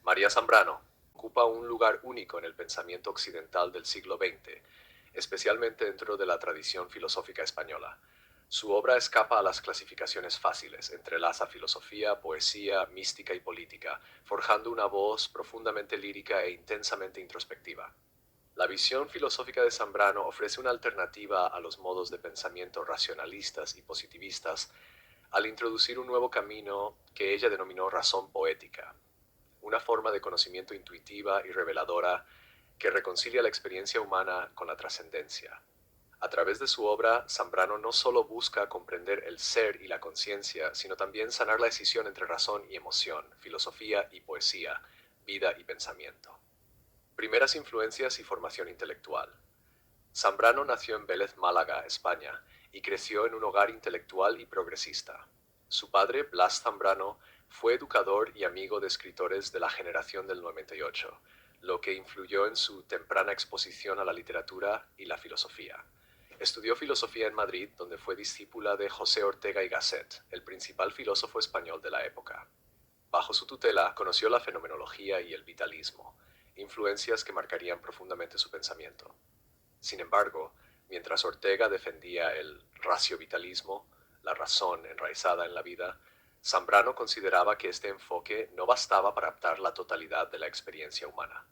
María Zambrano ocupa un lugar único en el pensamiento occidental del siglo XX, especialmente dentro de la tradición filosófica española. Su obra escapa a las clasificaciones fáciles, entrelaza filosofía, poesía, mística y política, forjando una voz profundamente lírica e intensamente introspectiva. La visión filosófica de Zambrano ofrece una alternativa a los modos de pensamiento racionalistas y positivistas al introducir un nuevo camino que ella denominó razón poética, una forma de conocimiento intuitiva y reveladora que reconcilia la experiencia humana con la trascendencia. A través de su obra, Zambrano no solo busca comprender el ser y la conciencia, sino también sanar la escisión entre razón y emoción, filosofía y poesía, vida y pensamiento. Primeras influencias y formación intelectual. Zambrano nació en Vélez, Málaga, España, y creció en un hogar intelectual y progresista. Su padre, Blas Zambrano, fue educador y amigo de escritores de la generación del 98, lo que influyó en su temprana exposición a la literatura y la filosofía. Estudió filosofía en Madrid, donde fue discípula de José Ortega y Gasset, el principal filósofo español de la época. Bajo su tutela, conoció la fenomenología y el vitalismo, influencias que marcarían profundamente su pensamiento. Sin embargo, mientras Ortega defendía el racio-vitalismo, la razón enraizada en la vida, Zambrano consideraba que este enfoque no bastaba para captar la totalidad de la experiencia humana.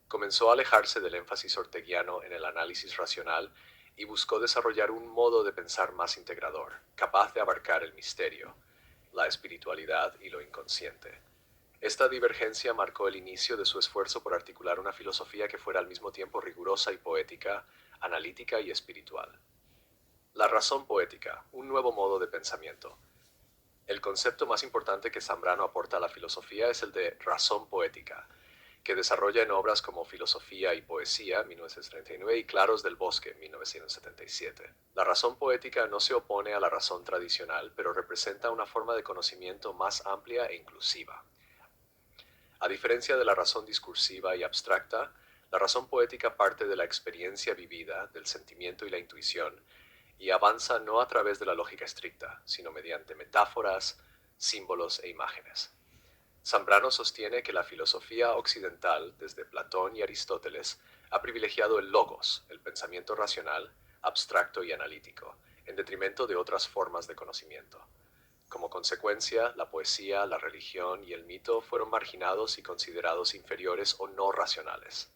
Comenzó a alejarse del énfasis orteguiano en el análisis racional y buscó desarrollar un modo de pensar más integrador, capaz de abarcar el misterio, la espiritualidad y lo inconsciente. Esta divergencia marcó el inicio de su esfuerzo por articular una filosofía que fuera al mismo tiempo rigurosa y poética, analítica y espiritual. La razón poética, un nuevo modo de pensamiento. El concepto más importante que Zambrano aporta a la filosofía es el de razón poética, que desarrolla en obras como Filosofía y Poesía, 1939, y Claros del Bosque, 1977. La razón poética no se opone a la razón tradicional, pero representa una forma de conocimiento más amplia e inclusiva. A diferencia de la razón discursiva y abstracta, la razón poética parte de la experiencia vivida, del sentimiento y la intuición, y avanza no a través de la lógica estricta, sino mediante metáforas, símbolos e imágenes. Zambrano sostiene que la filosofía occidental, desde Platón y Aristóteles, ha privilegiado el logos, el pensamiento racional, abstracto y analítico, en detrimento de otras formas de conocimiento. Como consecuencia, la poesía, la religión y el mito fueron marginados y considerados inferiores o no racionales.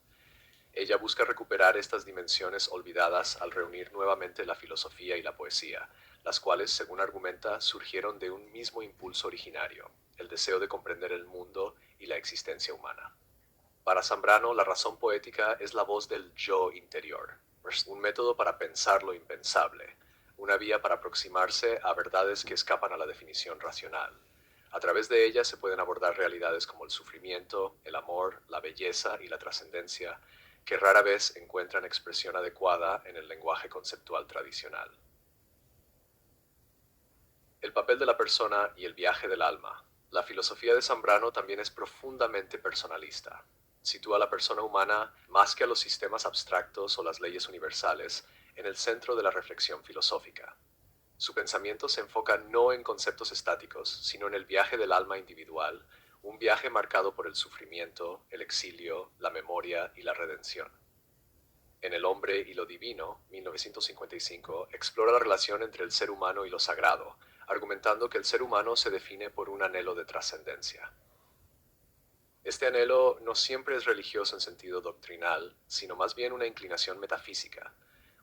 Ella busca recuperar estas dimensiones olvidadas al reunir nuevamente la filosofía y la poesía, las cuales, según argumenta, surgieron de un mismo impulso originario, el deseo de comprender el mundo y la existencia humana. Para Zambrano, la razón poética es la voz del yo interior, un método para pensar lo impensable, una vía para aproximarse a verdades que escapan a la definición racional. A través de ella se pueden abordar realidades como el sufrimiento, el amor, la belleza y la trascendencia, que rara vez encuentran expresión adecuada en el lenguaje conceptual tradicional. El papel de la persona y el viaje del alma. La filosofía de Zambrano también es profundamente personalista. Sitúa a la persona humana, más que a los sistemas abstractos o las leyes universales, en el centro de la reflexión filosófica. Su pensamiento se enfoca no en conceptos estáticos, sino en el viaje del alma individual, un viaje marcado por el sufrimiento, el exilio, la memoria y la redención. En El hombre y lo divino, 1955, explora la relación entre el ser humano y lo sagrado, argumentando que el ser humano se define por un anhelo de trascendencia. Este anhelo no siempre es religioso en sentido doctrinal, sino más bien una inclinación metafísica,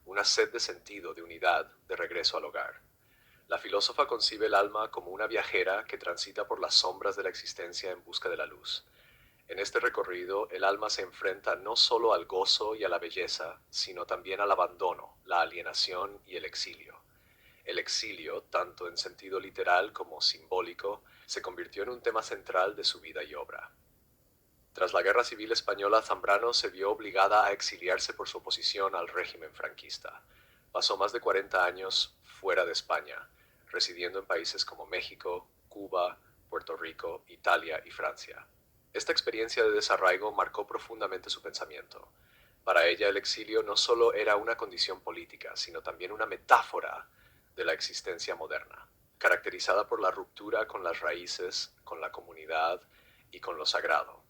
una sed de sentido, de unidad, de regreso al hogar. La filósofa concibe el alma como una viajera que transita por las sombras de la existencia en busca de la luz. En este recorrido, el alma se enfrenta no solo al gozo y a la belleza, sino también al abandono, la alienación y el exilio. El exilio, tanto en sentido literal como simbólico, se convirtió en un tema central de su vida y obra. Tras la Guerra Civil Española, Zambrano se vio obligada a exiliarse por su oposición al régimen franquista. Pasó más de 40 años fuera de España, residiendo en países como México, Cuba, Puerto Rico, Italia y Francia. Esta experiencia de desarraigo marcó profundamente su pensamiento. Para ella el exilio no solo era una condición política, sino también una metáfora de la existencia moderna, caracterizada por la ruptura con las raíces, con la comunidad y con lo sagrado.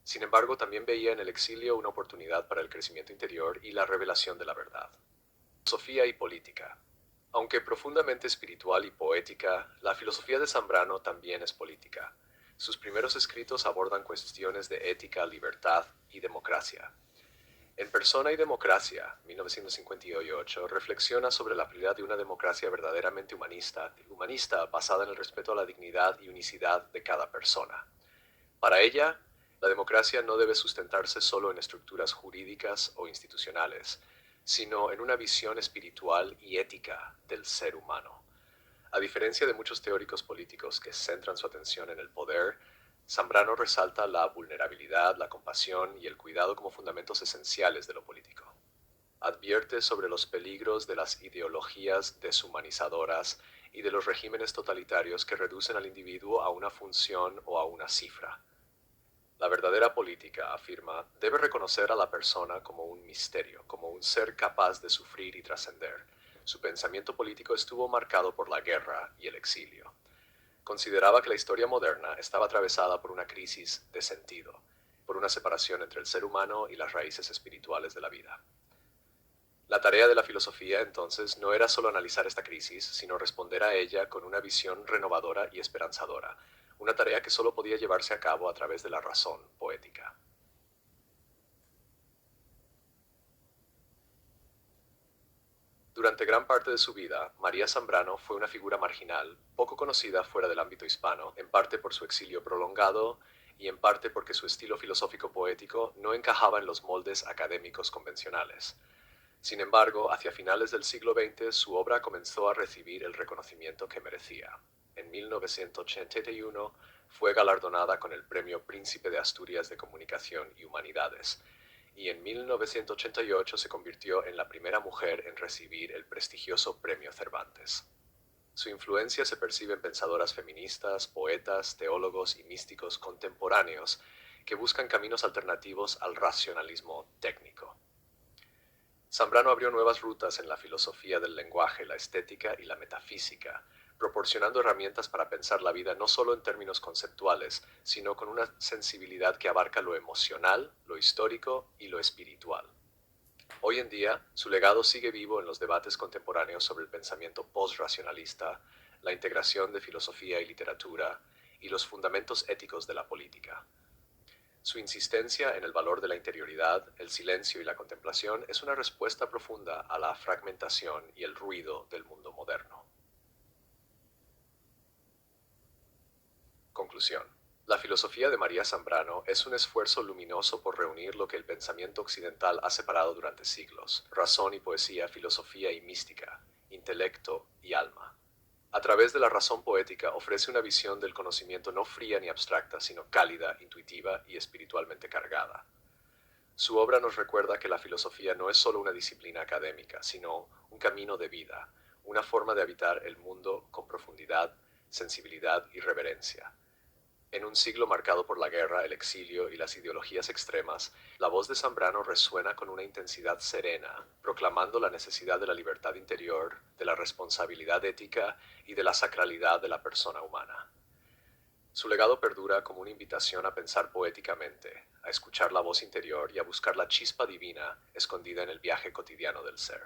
Sin embargo, también veía en el exilio una oportunidad para el crecimiento interior y la revelación de la verdad. Filosofía y política. Aunque profundamente espiritual y poética, la filosofía de Zambrano también es política. Sus primeros escritos abordan cuestiones de ética, libertad y democracia. En Persona y Democracia, 1958, reflexiona sobre la prioridad de una democracia verdaderamente humanista basada en el respeto a la dignidad y unicidad de cada persona. Para ella, la democracia no debe sustentarse solo en estructuras jurídicas o institucionales, sino en una visión espiritual y ética del ser humano. A diferencia de muchos teóricos políticos que centran su atención en el poder, Zambrano resalta la vulnerabilidad, la compasión y el cuidado como fundamentos esenciales de lo político. Advierte sobre los peligros de las ideologías deshumanizadoras y de los regímenes totalitarios que reducen al individuo a una función o a una cifra. La verdadera política, afirma, debe reconocer a la persona como un misterio, como un ser capaz de sufrir y trascender. Su pensamiento político estuvo marcado por la guerra y el exilio. Consideraba que la historia moderna estaba atravesada por una crisis de sentido, por una separación entre el ser humano y las raíces espirituales de la vida. La tarea de la filosofía, entonces, no era solo analizar esta crisis, sino responder a ella con una visión renovadora y esperanzadora, una tarea que solo podía llevarse a cabo a través de la razón poética. Durante gran parte de su vida, María Zambrano fue una figura marginal, poco conocida fuera del ámbito hispano, en parte por su exilio prolongado y en parte porque su estilo filosófico poético no encajaba en los moldes académicos convencionales. Sin embargo, hacia finales del siglo XX, su obra comenzó a recibir el reconocimiento que merecía. En 1981 fue galardonada con el Premio Príncipe de Asturias de Comunicación y Humanidades, y en 1988 se convirtió en la primera mujer en recibir el prestigioso Premio Cervantes. Su influencia se percibe en pensadoras feministas, poetas, teólogos y místicos contemporáneos que buscan caminos alternativos al racionalismo técnico. Zambrano abrió nuevas rutas en la filosofía del lenguaje, la estética y la metafísica, proporcionando herramientas para pensar la vida no solo en términos conceptuales, sino con una sensibilidad que abarca lo emocional, lo histórico y lo espiritual. Hoy en día, su legado sigue vivo en los debates contemporáneos sobre el pensamiento post-racionalista, la integración de filosofía y literatura, y los fundamentos éticos de la política. Su insistencia en el valor de la interioridad, el silencio y la contemplación es una respuesta profunda a la fragmentación y el ruido del mundo moderno. Conclusión. La filosofía de María Zambrano es un esfuerzo luminoso por reunir lo que el pensamiento occidental ha separado durante siglos: razón y poesía, filosofía y mística, intelecto y alma. A través de la razón poética ofrece una visión del conocimiento no fría ni abstracta, sino cálida, intuitiva y espiritualmente cargada. Su obra nos recuerda que la filosofía no es solo una disciplina académica, sino un camino de vida, una forma de habitar el mundo con profundidad, sensibilidad y reverencia. En un siglo marcado por la guerra, el exilio y las ideologías extremas, la voz de Zambrano resuena con una intensidad serena, proclamando la necesidad de la libertad interior, de la responsabilidad ética y de la sacralidad de la persona humana. Su legado perdura como una invitación a pensar poéticamente, a escuchar la voz interior y a buscar la chispa divina escondida en el viaje cotidiano del ser.